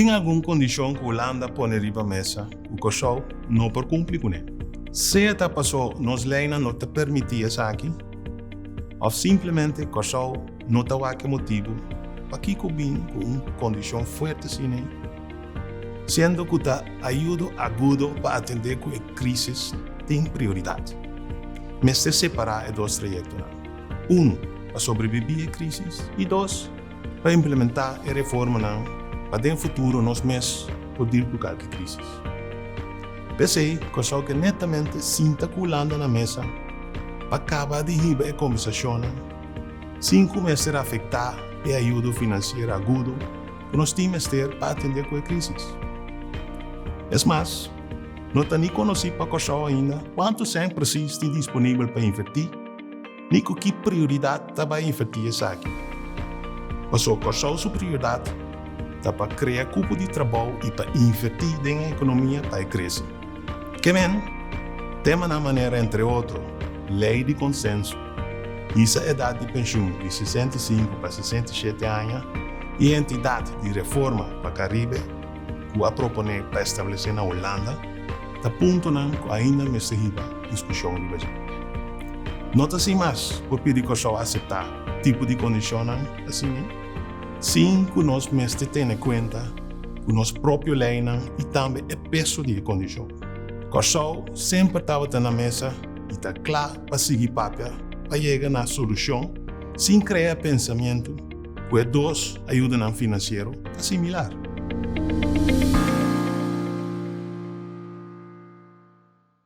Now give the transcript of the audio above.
Tem alguma condição que a Holanda põe riba mesa, o Kosovo não por cumprir com ele. Se esta passou, nos leina não te permitia isso aqui, ou simplesmente Kosovo não tem qualquer motivo para que combine com uma condição forte assim, sendo que a ajuda aguda para atender com a crise tem prioridade. Mas se separar é dois trajeitos. Um, para sobreviver à crise, e dois, para implementar a reforma para no futuro nós mesmos poder bloquear a crise. Pensei que netamente sinta que Holanda na mesa para acabar de riba a conversação, sem começar a afetar a ajuda financeira aguda que nós temos ter para atender com a crise. É mais, não está nem conhecido para Kosovo ainda quanto sempre precisa disponível para investir, nem com que prioridade está para investir isso aqui. Mas o Kosovo sua prioridade está para criar grupo de trabalho e para investir na economia para crescer. Que bem, tema na maneira entre outros, lei de consenso, essa idade de pensão de 65 para 67 anos e a entidade de reforma para Caribe que a proponer para estabelecer na Holanda, está ponto que ainda me se riba discussão de Brasil. Nota assim mais, por pedir que eu aceitar tipo de condição assim, sim que nós mesmos tenhamos em conta o nosso próprio lei e também o peso de condição. Kosovo sempre estava na mesa e está claro para seguir papel para chegar na solução sem criar pensamento que dois ajudam financeiro a similar.